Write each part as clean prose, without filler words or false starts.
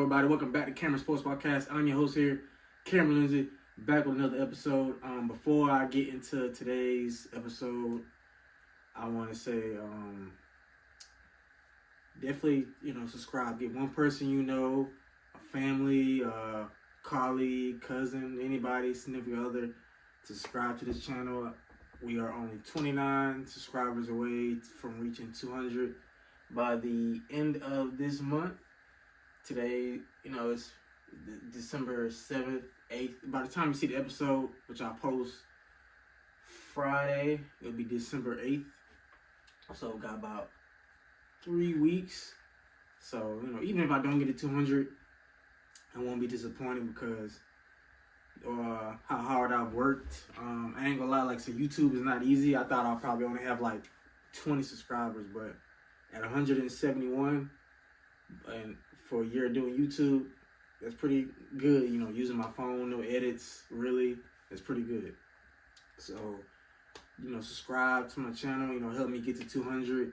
Everybody, welcome back to Cameron Sports Podcast. I'm your host here, Cameron Lindsay, back with another episode. Before I get into today's episode, I want to say definitely, subscribe. Get one person you know, a family, colleague, cousin, anybody, significant other, to subscribe to this channel. We are only 29 subscribers away from reaching 200 by the end of this month. Today, it's December 7th, 8th. By the time you see the episode, which I'll post Friday, it'll be December 8th. So, got about 3 weeks. So, even if I don't get to 200, I won't be disappointed because how hard I've worked. I ain't gonna lie, so YouTube is not easy. I thought I'll probably only have 20 subscribers, but at 171, and for a year doing YouTube, that's pretty good. Using my phone, no edits, really, that's pretty good. So, subscribe to my channel, help me get to 200.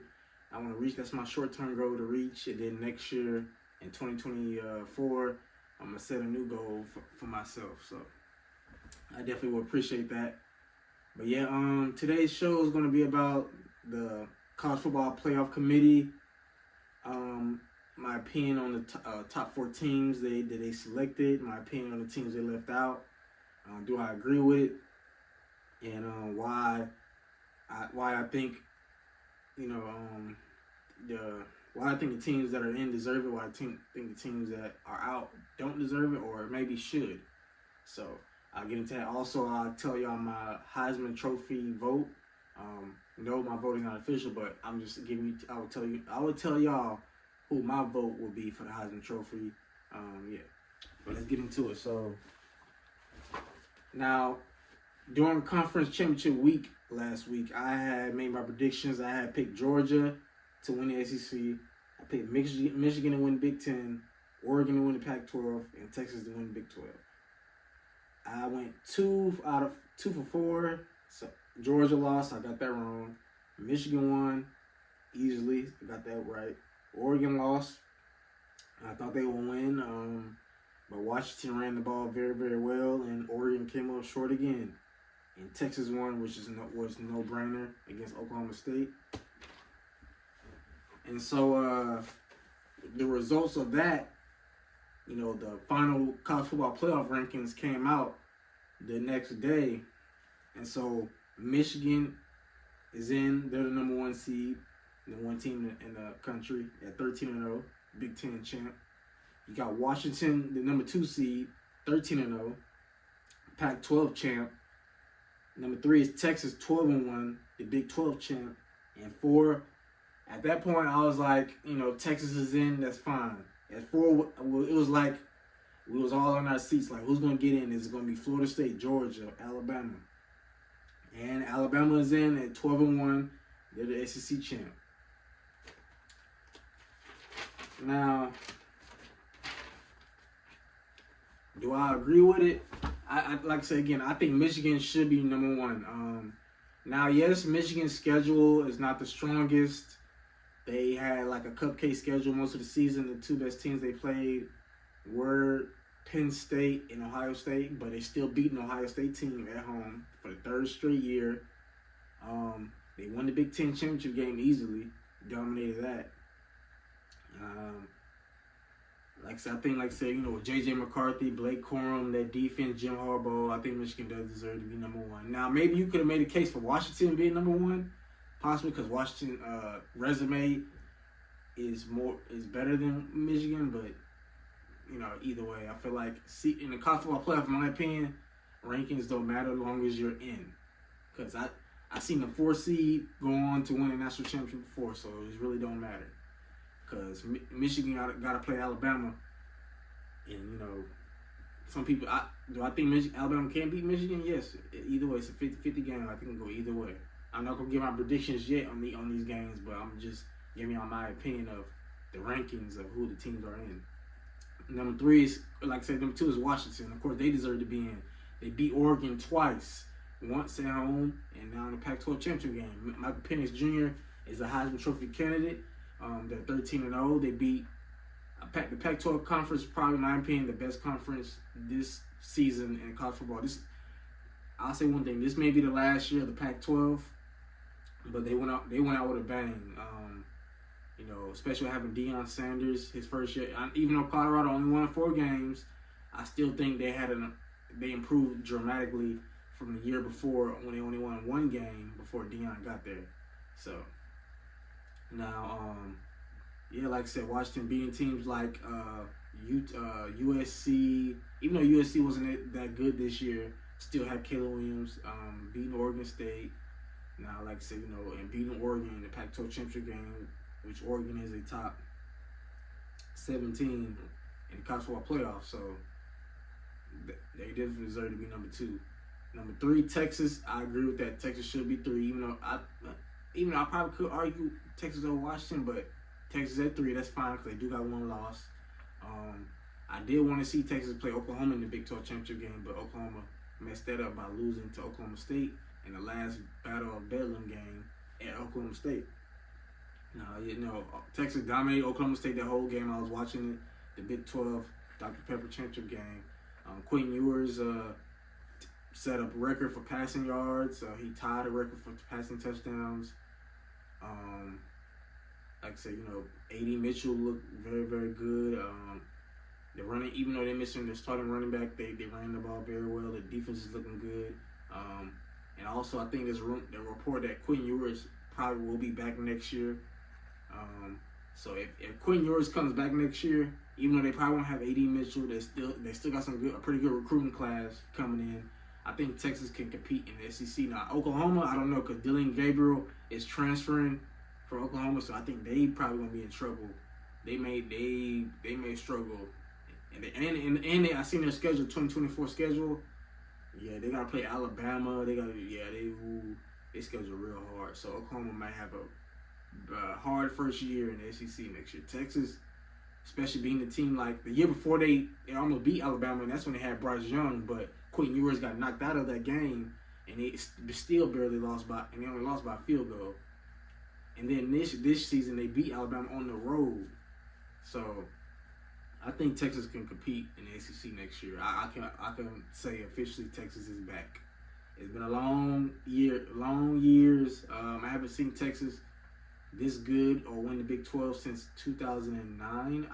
I want to reach, that's my short-term goal to reach, and then next year, in 2024, I'm going to set a new goal for myself. So, I definitely will appreciate that. But yeah, today's show is going to be about the College Football Playoff Committee. My opinion on the top 4 teams that they selected, my opinion on the teams they left out. Do I agree with it? And why I think why I think the teams that are in deserve it, why I think the teams that are out don't deserve it, or maybe should. So I'll get into that. Also, I'll tell y'all my Heisman Trophy vote. No, my voting not official, but I'm just giving you. I will tell y'all who my vote will be for the Heisman Trophy. But let's get into it. So now, during conference championship week last week, I had made my predictions. I had picked Georgia to win the SEC. I picked Michigan to win the Big Ten, Oregon to win the Pac-12, and Texas to win the Big 12. I went 2 for 4. So Georgia lost. I got that wrong. Michigan won easily. I got that right. Oregon lost. I thought they would win. But Washington ran the ball very, very well, and Oregon came up short again. And Texas won, which was no-brainer against Oklahoma State. And so the results of that, the final college football playoff rankings came out the next day. And so Michigan is in. They're the number 1 seed, the 1 team in the country at 13-0, Big Ten champ. You got Washington, the number 2 seed, 13-0, Pac-12 champ. Number 3 is Texas, 12-1, the Big 12 champ. And 4, at that point, I was like, Texas is in, that's fine. At 4, it was like we was all on our seats, like who's going to get in? Is it going to be Florida State, Georgia, Alabama? And Alabama is in at 12-1. They're the SEC champ. Now, do I agree with it? I like I said again, I think Michigan should be number 1. Now, yes, Michigan's schedule is not the strongest. They had a cupcake schedule most of the season. The 2 best teams they played were Penn State and Ohio State, but they still beat an Ohio State team at home for the 3rd straight year. They won the Big Ten championship game easily, dominated that. I think, with J.J. McCarthy, Blake Corum, that defense, Jim Harbaugh, I think Michigan does deserve to be number 1. Now, maybe you could have made a case for Washington being number 1, possibly because Washington resume is better than Michigan, but either way, I feel like in the college football playoff, in my opinion, rankings don't matter as long as you're in. Because I seen the 4 seed go on to win a national championship before, so it really don't matter. Because Michigan got to play Alabama, and some people. Do I think Alabama can beat Michigan? Yes. Either way, it's a 50-50 game. I think it can go either way. I'm not gonna give my predictions yet on these games, but I'm just giving y'all my opinion of the rankings of who the teams are in. Number 3 is, like I said, number 2 is Washington. Of course, they deserve to be in. They beat Oregon twice, once at home and now in the Pac-12 championship game. Michael Penix Jr. is a Heisman Trophy candidate. They're 13-0. They beat The Pac-12 conference, probably in my opinion, the best conference this season in college football. I'll say one thing. This may be the last year of the Pac-12, but they went out with a bang. Especially having Deion Sanders his first year. Even though Colorado only won 4 games, I still think they improved dramatically from the year before when they only won 1 game before Deion got there. So now, like I said, Washington beating teams like USC. Even though USC wasn't that good this year, still had Caleb Williams beating Oregon State. Now, like I said, and beating Oregon in the Pac-12 championship game, which Oregon is a top 17 in the college football playoffs. So they definitely deserve to be number 2. Number 3, Texas. I agree with that. Texas should be 3, even though I probably could argue Texas over Washington, but Texas at 3, that's fine because they do got 1 loss. I did want to see Texas play Oklahoma in the Big 12 championship game, but Oklahoma messed that up by losing to Oklahoma State in the last Battle of Bedlam game at Oklahoma State. Texas dominated Oklahoma State that whole game. I was watching it, the Big 12 Dr. Pepper championship game. Quentin Ewers set up a record for passing yards. He tied a record for passing touchdowns. Like I said, A.D. Mitchell looked very, very good. They're running, even though they're missing their starting running back, they ran the ball very well. The defense is looking good. And also, I think there's the report that Quentin Ewers probably will be back next year. So if Quentin Ewers comes back next year, even though they probably won't have A.D. Mitchell, they still got a pretty good recruiting class coming in. I think Texas can compete in the SEC. Now, Oklahoma, I don't know, because Dylan Gabriel is transferring from Oklahoma, so I think they probably gonna be in trouble. They may struggle, and I seen their schedule, 2024 schedule. Yeah, they gotta play Alabama. They schedule real hard. So Oklahoma might have a hard first year in the SEC next year. Texas, especially being the team like the year before they almost beat Alabama, and that's when they had Bryce Young, but Quentin Ewers got knocked out of that game, and they still barely lost they only lost by a field goal. And then this season they beat Alabama on the road. So I think Texas can compete in the SEC next year. I can say officially Texas is back. It's been a long years. I haven't seen Texas this good or win the Big 12 since 2009.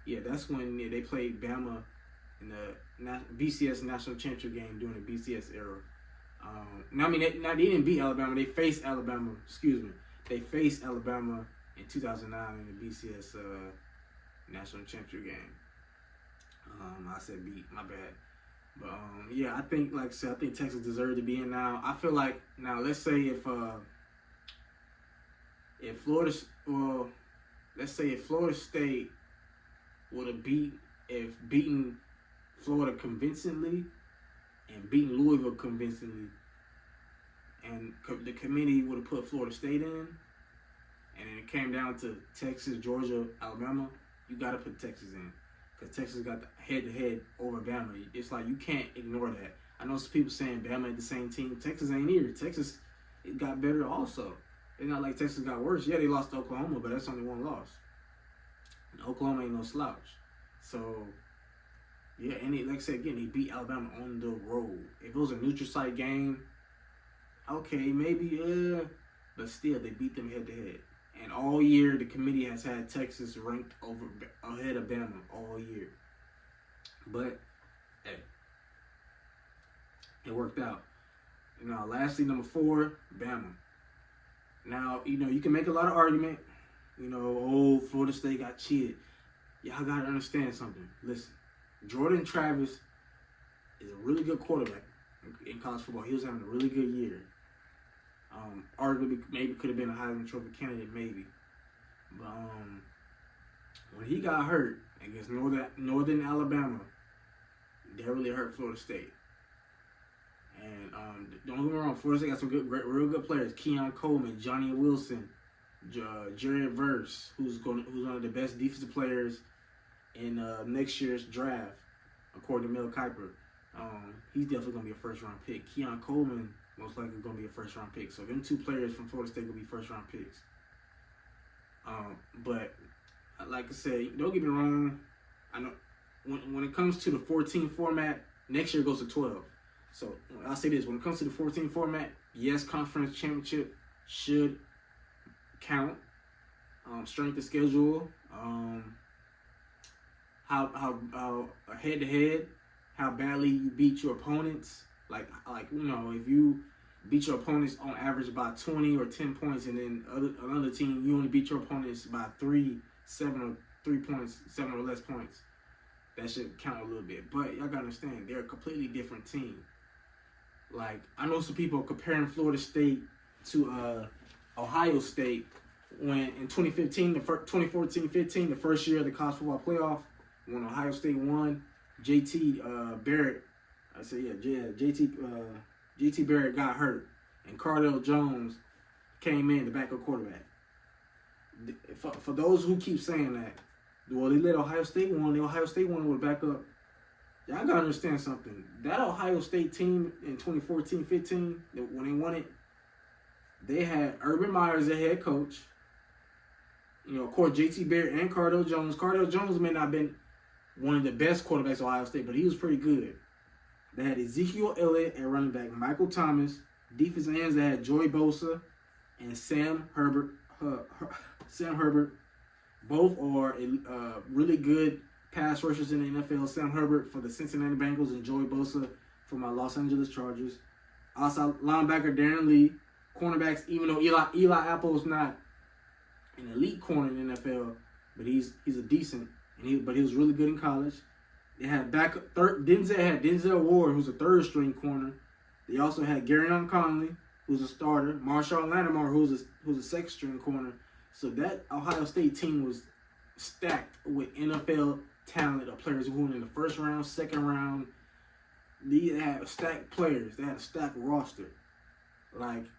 That's when they played Bama in the BCS national championship game during the BCS era. They didn't beat Alabama. They faced Alabama. They faced Alabama in 2009 in the BCS national championship game. I said beat, my bad. But I think, like I said, I think Texas deserves to be in now. I feel like now, let's say if Florida State would have beaten Florida convincingly and beaten Louisville convincingly, and the committee would have put Florida State in, and then it came down to Texas, Georgia, Alabama, you got to put Texas in. Because Texas got the head-to-head over Bama. It's like you can't ignore that. I know some people saying Bama ain't the same team. Texas ain't either. Texas, it got better also. It's not like Texas got worse. Yeah, they lost to Oklahoma, but that's only 1 loss. And Oklahoma ain't no slouch. So, and like I said again, they beat Alabama on the road. If it was a neutral site game, okay, maybe, but still, they beat them head-to-head. And all year, the committee has had Texas ranked ahead of Bama all year. But, hey, it worked out. Now, lastly, number 4, Bama. Now, you can make a lot of argument. Florida State got cheated. Y'all got to understand something. Listen, Jordan Travis is a really good quarterback in college football. He was having a really good year. Arguably, maybe could have been a Heisman Trophy candidate, maybe. But when he got hurt against Northern Alabama, that really hurt Florida State. And don't get me wrong, Florida State got some real good players: Keon Coleman, Johnny Wilson, Jared Verse, who's one of the best defensive players in next year's draft, according to Mel Kiper. He's definitely gonna be a first-round pick. Keon Coleman most likely going to be a first-round pick. So them 2 players from Florida State will be first-round picks. But like I said, don't get me wrong. I know when it comes to the 14 format, next year goes to 12. So I'll say this: when it comes to the 14 format, yes, conference championship should count. Strength of schedule, how head to head, how badly you beat your opponents. Like if you beat your opponents on average by 20 or 10 points, and then another team you only beat your opponents by 7 or less points, that should count a little bit. But y'all gotta understand, they're a completely different team. Like, I know some people comparing Florida State to Ohio State when in 2014-15, the first year of the college football playoff, when Ohio State won, JT Barrett, JT Barrett got hurt, and Cardell Jones came in, the backup quarterback. For those who keep saying that, well, they let Ohio State win, the Ohio State won with backup. Y'all gotta understand something. That Ohio State team in 2014-15, when they won it, they had Urban Meyer as their head coach. Of course, JT Barrett and Cardell Jones. Cardell Jones may not have been one of the best quarterbacks of Ohio State, but he was pretty good. They had Ezekiel Elliott at running back, Michael Thomas, defensive ends that had Joey Bosa and Sam Herbert. Both are really good pass rushers in the NFL. Sam Herbert for the Cincinnati Bengals and Joey Bosa for my Los Angeles Chargers. Outside linebacker Darren Lee. Cornerbacks, even though Eli Apple's not an elite corner in the NFL, but he's a decent, but he was really good in college. They had Denzel Ward, who's a third string corner. They also had Garyon Conley, who's a starter. Marshawn Lattimore, who's a second string corner. So that Ohio State team was stacked with NFL talent of players who went in the first round, second round. They had stacked players. They had a stacked roster. Like,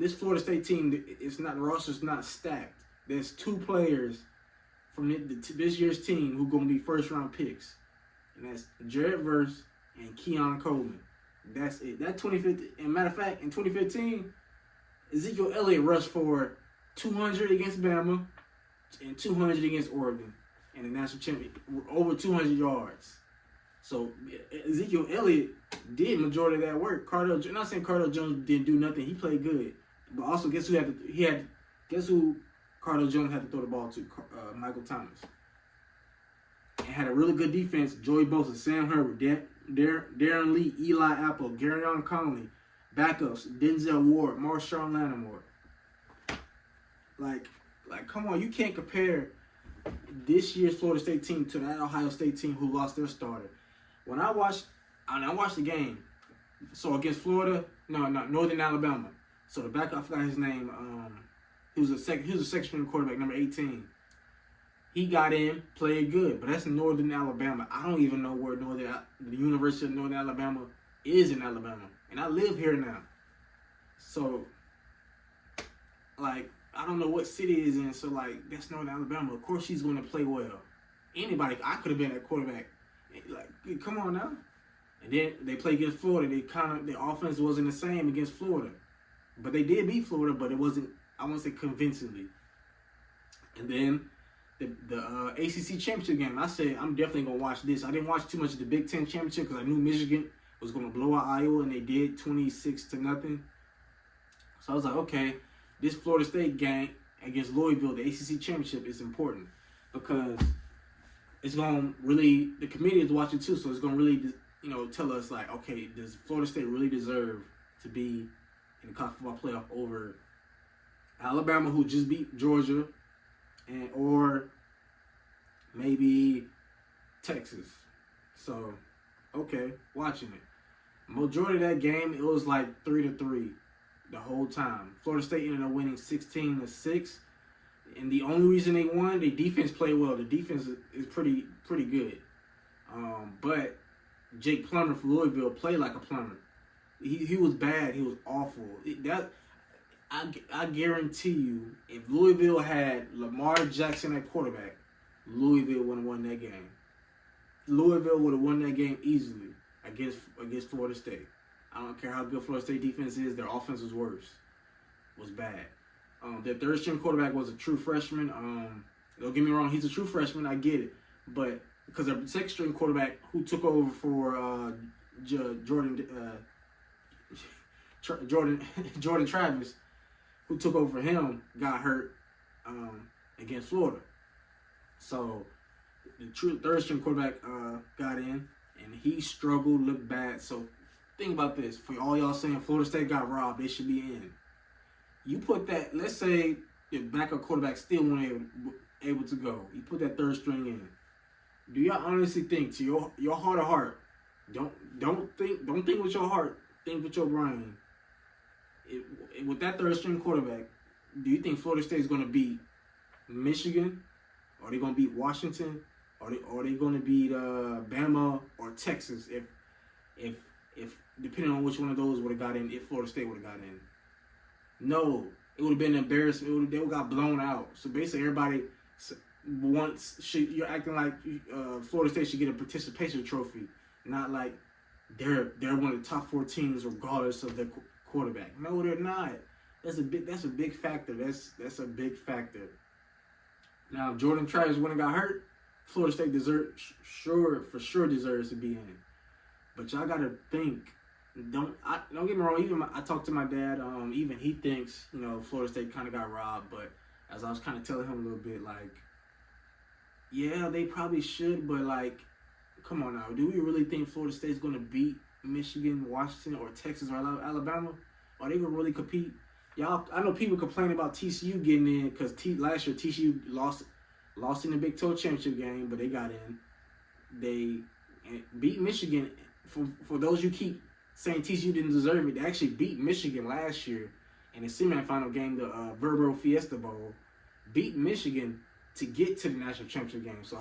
this Florida State team, the roster's not stacked. There's 2 players from this year's team who are going to be first round picks, and that's Jared Verse and Keon Coleman. That's it. That 2015. And matter of fact, in 2015, Ezekiel Elliott rushed for 200 against Bama and 200 against Oregon in the national championship, over 200 yards. So Ezekiel Elliott did majority of that work. I'm not saying Cardell Jones didn't do nothing. He played good, but also guess who Cardell Jones had to throw the ball to? Michael Thomas. And had a really good defense. Joey Bosa, Sam Herbert, Darren Lee, Eli Apple, Garyon Conley, backups, Denzel Ward, Marshawn Lattimore. Like, come on, you can't compare this year's Florida State team to that Ohio State team who lost their starter. When I watched the game, so against Florida, Northern Alabama. So the backup, I forgot his name. He was a second string quarterback, number 18. He got in, played good, but that's in Northern Alabama. I don't even know where the University of Northern Alabama is in Alabama, and I live here now. So, like, I don't know what city it is in. So, like, that's Northern Alabama. Of course, she's going to play well. Anybody, I could have been that quarterback. Like, come on now. And then they played against Florida. The offense wasn't the same against Florida, but they did beat Florida, but it wasn't, I won't say convincingly. And then the ACC championship game, I said I'm definitely gonna watch this. I didn't watch too much of the Big Ten championship because I knew Michigan was gonna blow out Iowa, and they did 26-0. So I was like, okay, this Florida State game against Louisville, the ACC championship, is important because it's gonna really, the committee is watching too, so it's gonna really, tell us like, okay, does Florida State really deserve to be in the college football playoff over Alabama, who just beat Georgia, or maybe Texas? So, okay, watching it. Majority of that game, it was like 3-3 the whole time. Florida State ended up winning 16-6, and the only reason they won, their defense played well. The defense is pretty good. But Jake Plummer for Louisville played like a plumber. He was bad. He was awful. I guarantee you, if Louisville had Lamar Jackson at quarterback, Louisville would have won that game. Louisville would have won that game easily against Florida State. I don't care how good Florida State defense is, their offense was bad. Their third string quarterback was a true freshman. Don't get me wrong, he's a true freshman. I get it, but because the second string quarterback who took over for Jordan Travis, who took over for him, got hurt against Florida. So the true third string quarterback got in, and he struggled, looked bad. So think about this. For all y'all saying Florida State got robbed, they should be in. You put that, let's say the backup quarterback still wasn't able to go. You put that third string in. Do y'all honestly think, to your heart of heart, don't think with your heart, think with your brain. With that third string quarterback, do you think Florida State is going to beat Michigan? Are they going to beat Washington? Are they going to beat Bama or Texas? If depending on which one of those would have got in, if Florida State would have got in. No, it would have been an embarrassment. They would have got blown out. So basically, everybody you're acting like Florida State should get a participation trophy, not like they're one of the top 4 teams regardless of their quarterback. No, they're not. That's a big factor. That's a big factor. Now, if Jordan Travis wouldn't have got hurt, Florida State for sure deserves to be in. But y'all gotta think. Don't get me wrong. Even I talked to my dad. Even he thinks Florida State kind of got robbed. But as I was kind of telling him a little bit, like, yeah, they probably should. But like, come on now. Do we really think Florida State's gonna beat Michigan, Washington, or Texas or Alabama? Are they gonna really compete? Y'all, I know people complain about TCU getting in because last year TCU lost in the Big 12 championship game, but they got in. They beat Michigan. For those you keep saying TCU didn't deserve it, they actually beat Michigan last year in the semifinal game, the Verbal Fiesta Bowl. Beat Michigan to get to the national championship game. So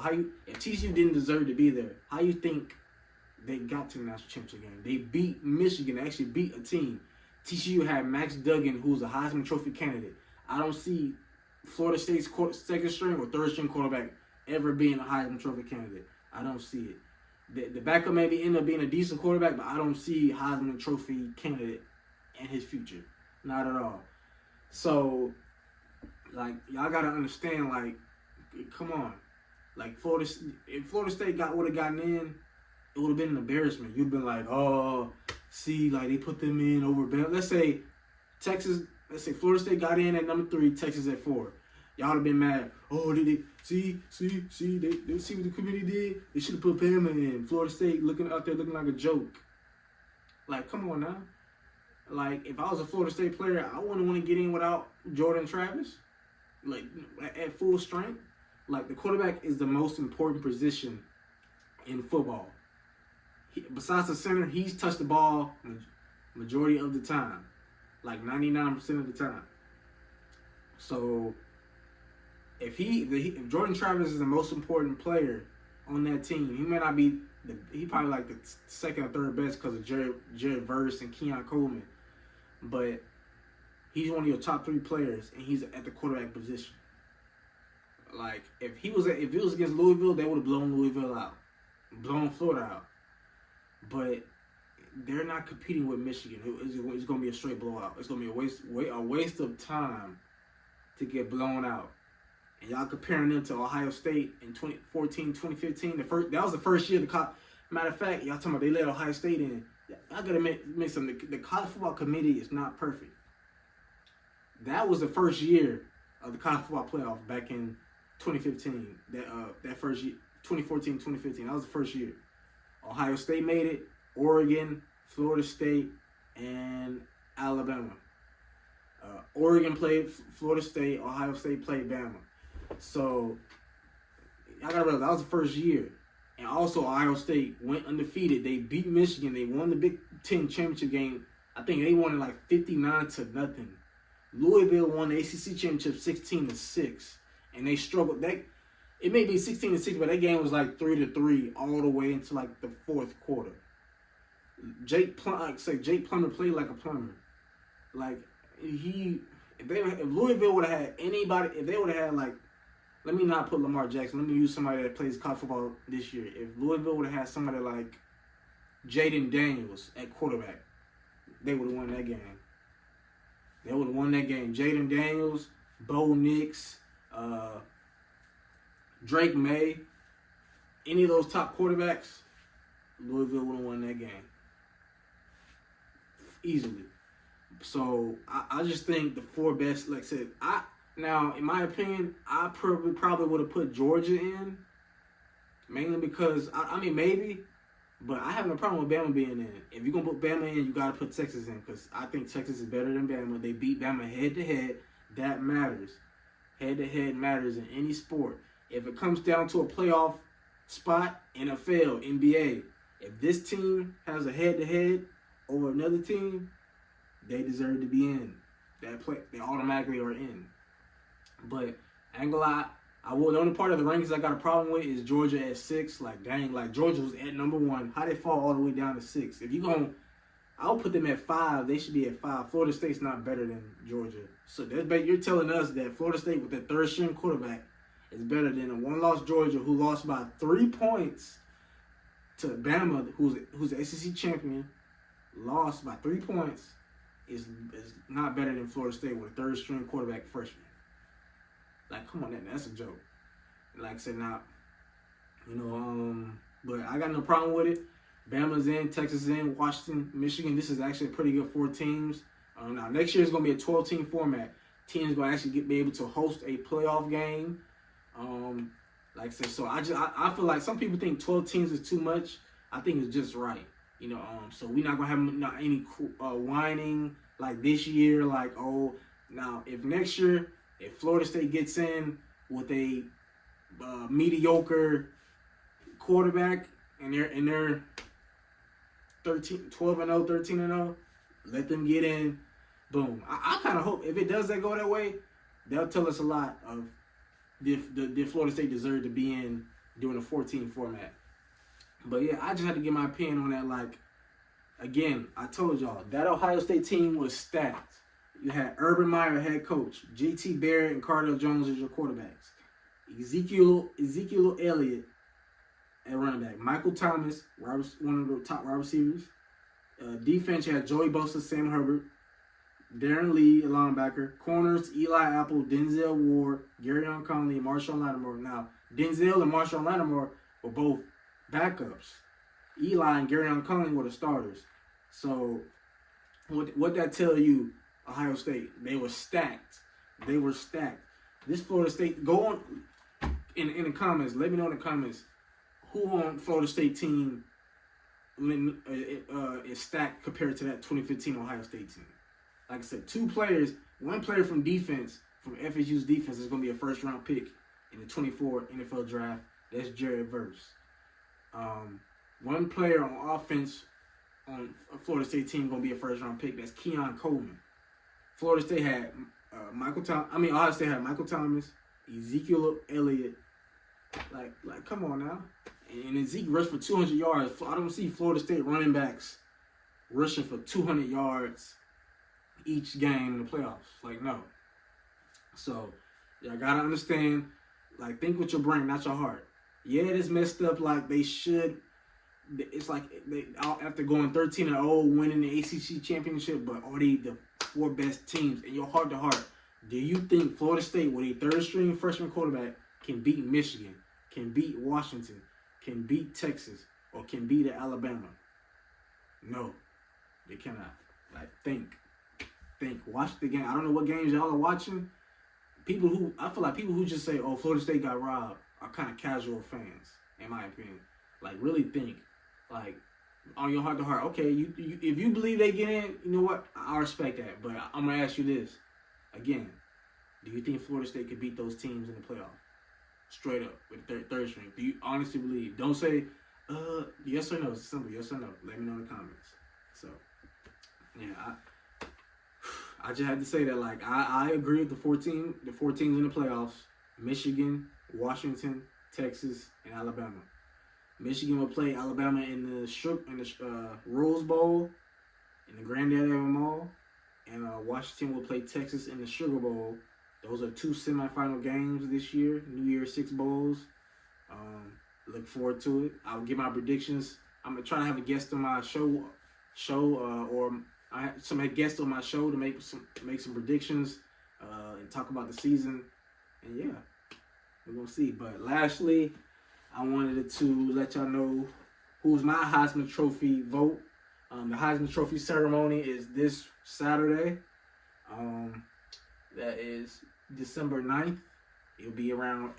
if TCU didn't deserve to be there, how you think they got to the national championship game? They beat Michigan. They actually beat a team. TCU had Max Duggan, who's a Heisman Trophy candidate. I don't see Florida State's second string or third string quarterback ever being a Heisman Trophy candidate. I don't see it. The backup maybe end up being a decent quarterback, but I don't see Heisman Trophy candidate in his future. Not at all. So, like, y'all got to understand, like, come on. Like, if Florida State would have gotten in, it would have been an embarrassment. You'd been like, oh, see, like, they put them in over Bama. Let's say Florida State got in at number 3, Texas at 4. Y'all would have been mad. Oh, did they see, they see what the committee did? They should have put Bama in. Florida State out there looking like a joke. Like, come on now. Like, if I was a Florida State player, I wouldn't want to get in without Jordan Travis. Like, at full strength. Like, the quarterback is the most important position in football. Besides the center, he's touched the ball majority of the time. Like 99% of the time. So, if Jordan Travis is the most important player on that team, he may not be he probably like the second or third best because of Jared Verse and Keon Coleman. But he's one of your top 3 players, and he's at the quarterback position. Like, if it was against Louisville, they would have blown Louisville out, blown Florida out. But they're not competing with Michigan. It's going to be a straight blowout. It's going to be a waste of time to get blown out. And y'all comparing them to Ohio State in 2014, 2015. That was the first year. Matter of fact, y'all talking about they let Ohio State in. I got to make something. The college football committee is not perfect. That was the first year of the college football playoff back in 2015. That first year, 2014, 2015. That was the first year. Ohio State made it. Oregon, Florida State, and Alabama. Oregon played Florida State. Ohio State played Bama. So, y'all gotta realize that was the first year. And also, Ohio State went undefeated. They beat Michigan. They won the Big Ten championship game. I think they won it like 59-0. Louisville won the ACC championship 16-6. And they struggled. It may be 16-6, but that game was like 3-3 all the way into like the fourth quarter. Jake Plummer played like a plumber. Like, if Louisville would have had anybody, if they would have had like, let me not put Lamar Jackson, let me use somebody that plays college football this year. If Louisville would have had somebody like Jayden Daniels at quarterback, they would have won that game. They would have won that game. Jayden Daniels, Bo Nix, Drake May, any of those top quarterbacks, Louisville would have won that game easily. So I just think the 4 best, like I said, now in my opinion, I probably would have put Georgia in, mainly because I mean maybe, but I have no problem with Bama being in. If you're gonna put Bama in, you gotta put Texas in because I think Texas is better than Bama. They beat Bama head to head. That matters. Head to head matters in any sport. If it comes down to a playoff spot, NFL, NBA, if this team has a head to head over another team, they deserve to be in. They automatically are in. But I ain't gonna lie, the only part of the rankings I got a problem with is Georgia at 6. Like, dang, like Georgia was at number 1. How they fall all the way down to 6? If you I'll put them at 5. They should be at 5. Florida State's not better than Georgia. So you're telling us that Florida State with their 3rd string quarterback is better than a 1-loss Georgia who lost by 3 points to Bama, who's the SEC champion, lost by 3 points, is not better than Florida State with a 3rd string quarterback freshman. Like, come on, that's a joke. Like I said, now, but I got no problem with it. Bama's in, Texas is in, Washington, Michigan. This is actually a pretty good 4 teams. Now, next year is going to be a 12-team format. Teams going to actually be able to host a playoff game. Like I said, so I feel like some people think 12 teams is too much. I think it's just right. So we're not going to have any whining like this year. Like, oh, now if next year, if Florida State gets in with a mediocre quarterback and they're 12-0, 13-0, let them get in. Boom. I kind of hope if it does go that way, they'll tell us a lot of the Florida State deserved to be in during a 14 format. But yeah, I just had to get my opinion on that. Like, again, I told y'all that Ohio State team was stacked. You had Urban Meyer, head coach, J.T. Barrett and Cardell Jones as your quarterbacks, Ezekiel Elliott at running back, Michael Thomas, one of the top wide receivers. Defense, you had Joey Bosa, Sam Herbert, Darren Lee, a linebacker. Corners, Eli Apple, Denzel Ward, Garyon Conley, and Marshawn Lattimore. Now, Denzel and Marshawn Lattimore were both backups. Eli and Garyon Conley were the starters. So, what that tell you, Ohio State? They were stacked. They were stacked. This Florida State, go on in the comments. Let me know in the comments who on Florida State team is stacked compared to that 2015 Ohio State team. Like I said, 2 players, 1 player from defense, from FSU's defense, is going to be a first-round pick in the 24 NFL draft. That's Jared Verse. 1 player on offense on a Florida State team going to be a first-round pick. That's Keon Coleman. Florida State had Ohio State had Michael Thomas, Ezekiel Elliott. Like, come on now. And Zeke rushed for 200 yards. I don't see Florida State running backs rushing for 200 yards each game in the playoffs. Like, no. So, y'all got to understand, like, think with your brain, not your heart. Yeah, it is messed up like they should. It's like they after going 13-0, winning the ACC championship, but are they the 4 best teams? In your heart to heart, do you think Florida State with a 3rd-string freshman quarterback can beat Michigan, can beat Washington, can beat Texas, or can beat Alabama? No, they cannot. Like, think. Watch the game. I don't know what games y'all are watching. I feel like people who just say, oh, Florida State got robbed are kind of casual fans, in my opinion. Like, really think. Like, on your heart to heart, okay, you if you believe they get in, you know what? I respect that. But I'm going to ask you this. Again, do you think Florida State could beat those teams in the playoff? Straight up, with the third string. Do you honestly believe? Don't say, yes or no. It's simple, yes or no. Let me know in the comments. So, yeah, I just had to say that. Like, I agree with the 4 teams in the playoffs: Michigan, Washington, Texas, and Alabama. Michigan will play Alabama in the Rose Bowl, in the Granddaddy of them all, and Washington will play Texas in the Sugar Bowl. Those are 2 semifinal games this year. New Year's 6 bowls. Look forward to it. I'll give my predictions. I'm gonna try to have a guest on my show, or I have some guests on my show to make some predictions and talk about the season. And yeah, We're going to see. But lastly, I wanted to let y'all know who's my Heisman Trophy vote. The Heisman Trophy ceremony is this Saturday. That is December 9th. It'll be around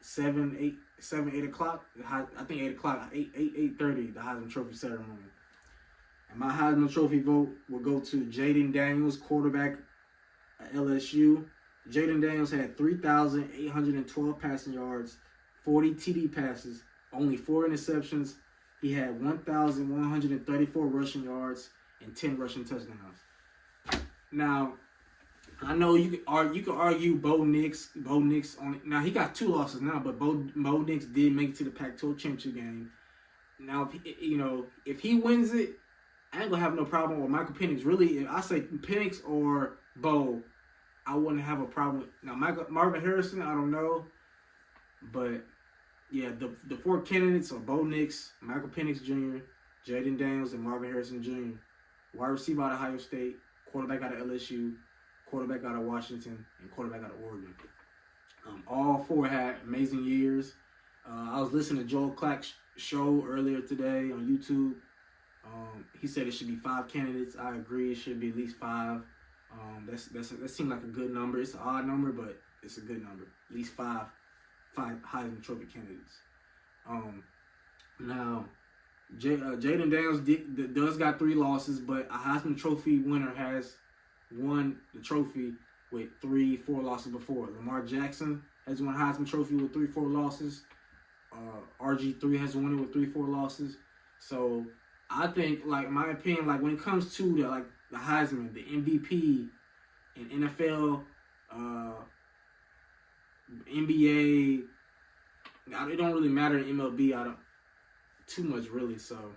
7, 8 o'clock. I think 8 o'clock, 8:30, the Heisman Trophy ceremony. And my Heisman Trophy vote will go to Jayden Daniels, quarterback at LSU. Jayden Daniels had 3,812 passing yards, 40 TD passes, only 4 interceptions. He had 1,134 rushing yards and 10 rushing touchdowns. Now, I know you can argue Bo Nix on it. Now he got 2 losses now, but Bo Nix did make it to the Pac-12 championship game. Now, if he wins it, I ain't gonna have no problem with Michael Penix. Really, if I say Penix or Bo, I wouldn't have a problem. Now, Marvin Harrison, I don't know, but yeah, the 4 candidates are Bo Nix, Michael Penix Jr., Jayden Daniels, and Marvin Harrison Jr. Wide receiver out of Ohio State, quarterback out of LSU, quarterback out of Washington, and quarterback out of Oregon. All 4 had amazing years. I was listening to Joel Clack's show earlier today on YouTube. He said it should be 5 candidates. I agree. It should be at least 5. That seemed like a good number. It's an odd number, but it's a good number. At least 5 Heisman Trophy candidates. Now, Jayden Daniels does got 3 losses, but a Heisman Trophy winner has won the trophy with 3, 4 losses before. Lamar Jackson has won Heisman Trophy with 3, 4 losses. RG3 has won it with 3, 4 losses. So I think, like, in my opinion, like when it comes to the Heisman, the MVP, and NFL, NBA, it don't really matter in MLB. I don't too much really. So,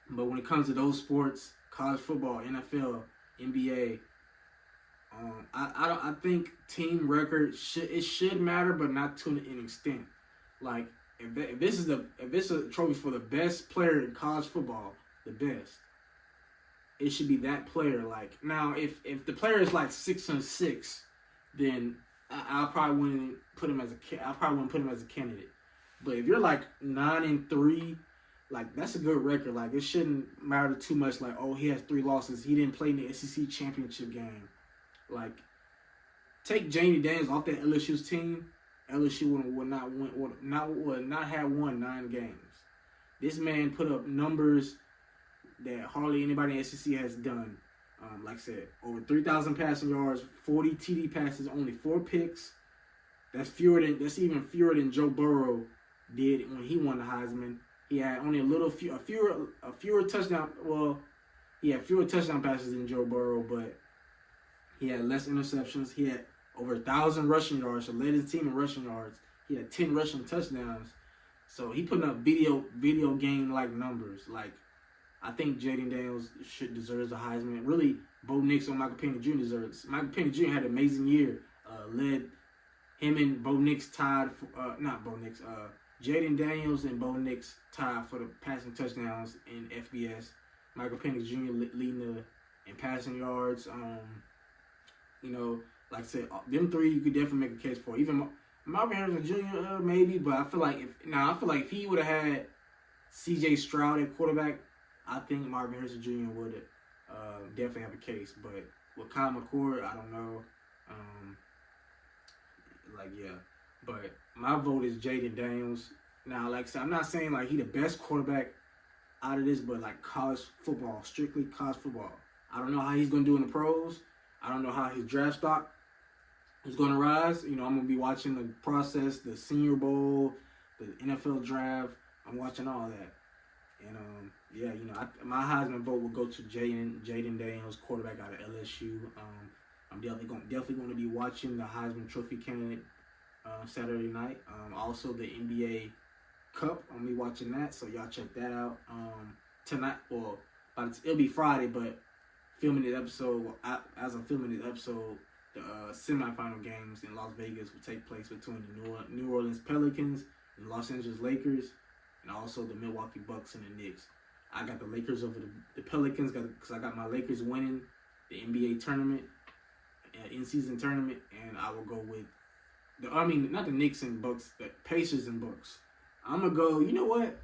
but when it comes to those sports, college football, NFL, NBA, I think team record should matter, but not to an extent. Like if this is a trophy for the best player in college football, the best, it should be that player. Like now, if the player is like 6-6, then I probably wouldn't put him as a candidate. But if you're like 9-3, like that's a good record. Like it shouldn't matter too much. Like, oh, he has 3 losses. He didn't play in the SEC championship game. Like, take Jayden Daniels off that LSU's team. LSU would not have won 9 games. This man put up numbers that hardly anybody in the SEC has done. Like I said, over 3,000 passing yards, 40 TD passes, only 4 picks. That's even fewer than Joe Burrow did when he won the Heisman. He had only fewer touchdown. Well, he had fewer touchdown passes than Joe Burrow, but he had less interceptions. He had over 1,000 rushing yards, so led his team in rushing yards. He had 10 rushing touchdowns. So he putting up video game like numbers. Like, I think Jayden Daniels deserves a Heisman. Really, Bo Nix or Michael Penix Jr. deserves. Michael Penix Jr. had an amazing year. Led him and Bo Nix tied. Jayden Daniels and Bo Nix tied for the passing touchdowns in FBS. Michael Penix Jr. leading in passing yards. Like I said, them 3 you could definitely make a case for. Even Marvin Harrison Jr. Maybe, but I feel like if he would have had C.J. Stroud at quarterback, I think Marvin Harrison Jr. would definitely have a case. But with Kyle McCord, I don't know. But my vote is Jayden Daniels. Now, like I said, I'm not saying like he the best quarterback out of this, but like college football, strictly college football. I don't know how he's gonna do in the pros. I don't know how his draft stock is gonna rise. I'm gonna be watching the process, the Senior Bowl, the NFL draft. I'm watching all that. And my Heisman vote will go to Jayden Daniels, quarterback out of LSU. I'm definitely going to be watching the Heisman Trophy candidate Saturday night. Also the NBA Cup, I'm gonna be watching that, so y'all check that out tonight. Well, it'll be Friday, but filming this episode, as I'm filming this episode, the semifinal games in Las Vegas will take place between the New Orleans Pelicans and Los Angeles Lakers, and also the Milwaukee Bucks and the Knicks. I got the Lakers over the Pelicans because I got my Lakers winning the NBA tournament, in-season tournament, and I will go with not the Knicks and Bucks, the Pacers and Bucks. I'm going to go, you know what?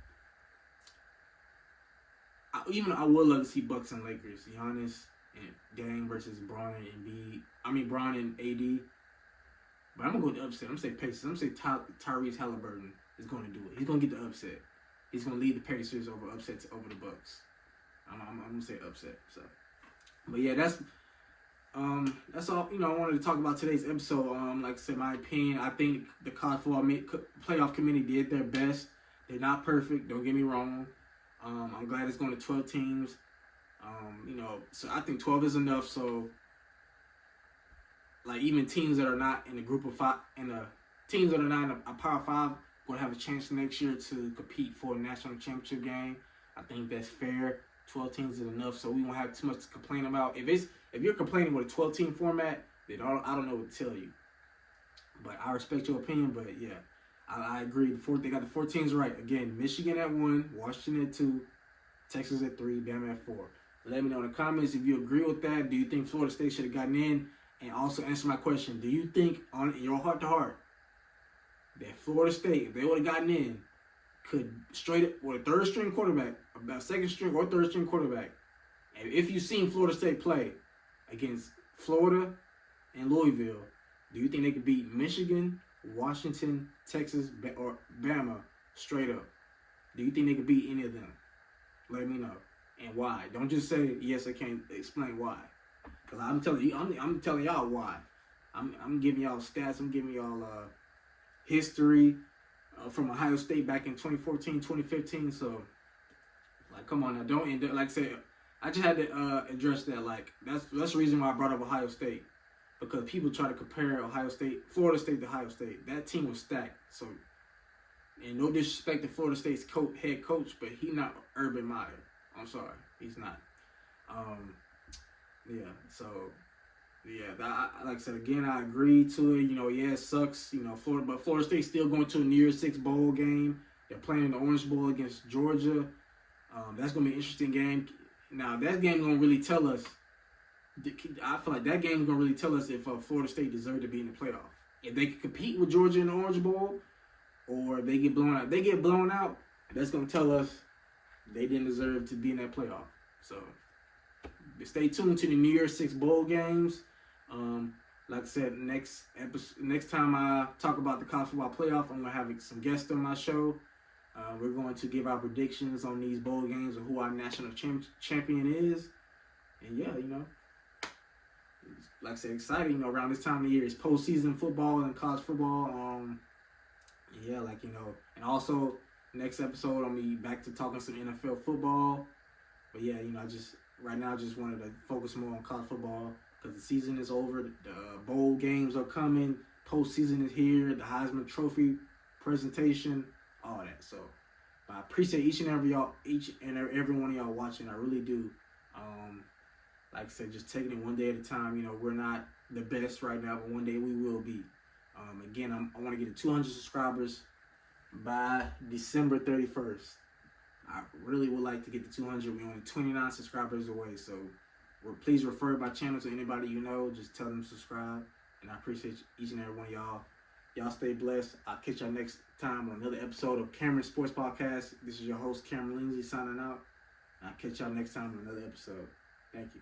I would love to see Bucks and Lakers. Giannis and Dame versus Bron and AD. But I'm going to go with the upset. I'm going to say Pacers. I'm going to say Tyrese Halliburton is going to do it. He's going to get the upset. He's going to lead the Pacers over upsets over the Bucks. I'm going to say upset. So, but yeah, that's all, I wanted to talk about today's episode. Like I said, my opinion, I think the college football playoff committee did their best. They're not perfect, don't get me wrong. I'm glad it's going to 12 teams. So I think 12 is enough. So, like, even teams that are not in the group of five, teams that are not in a Power 5 going to have a chance next year to compete for a national championship game. I think that's fair. 12 teams is enough, so we won't have too much to complain about. If you're complaining with a 12-team format, then I don't know what to tell you. But I respect your opinion. But yeah, I agree. They got the 4 teams right. Again, Michigan at 1, Washington at 2, Texas at 3, Bama at 4. Let me know in the comments if you agree with that. Do you think Florida State should have gotten in? And also answer my question. Do you think, in your heart to heart, that Florida State, if they would have gotten in, could straight up with a third-string quarterback, about second-string or third-string quarterback, and if you've seen Florida State play against Florida and Louisville, do you think they could beat Michigan, Washington, Texas, or Bama straight up? Do you think they could beat any of them? Let me know. And why? Don't just say, yes, I can't explain why. Because I'm telling y'all why. I'm giving y'all stats. I'm giving y'all history from Ohio State back in 2014, 2015. So, like, come on now. Don't end up, like I said, I just had to address that. Like, that's the reason why I brought up Ohio State. Because people try to compare Florida State to Ohio State. That team was stacked. So, and no disrespect to Florida State's head coach, but he's not Urban Meyer. I'm sorry. He's not. Yeah, so, yeah, like I said, again, I agree to it. Yeah, it sucks, but Florida State's still going to a New Year's 6 bowl game. They're playing in the Orange Bowl against Georgia. That's going to be an interesting game. Now, that game's going to really tell us, I feel like that game's going to really tell us if Florida State deserved to be in the playoff. If they can compete with Georgia in the Orange Bowl, or if they get blown out. If they get blown out, that's going to tell us they didn't deserve to be in that playoff. So, stay tuned to the New Year's 6 bowl games. Like I said, next time I talk about the college football playoff, I'm going to have some guests on my show. We're going to give our predictions on these bowl games and who our national champion is. And yeah, like I said, exciting. Around this time of year, it's postseason football and college football. Yeah, and also next episode, I'll be back to talking some NFL football. But yeah, right now, I just wanted to focus more on college football because the season is over. The bowl games are coming. Postseason is here. The Heisman Trophy presentation, all that. So, I appreciate each and every one of y'all watching. I really do. Like I said, just taking it one day at a time. We're not the best right now, but one day we will be. Again, I want to get to 200 subscribers by December 31st. I really would like to get to 200. We're only 29 subscribers away, so please refer my channel to anybody you know. Just tell them to subscribe, and I appreciate each and every one of y'all. Y'all stay blessed. I'll catch y'all next time on another episode of Cameron Sports Podcast. This is your host, Cameron Lindsay, signing out. I'll catch y'all next time on another episode. Thank you.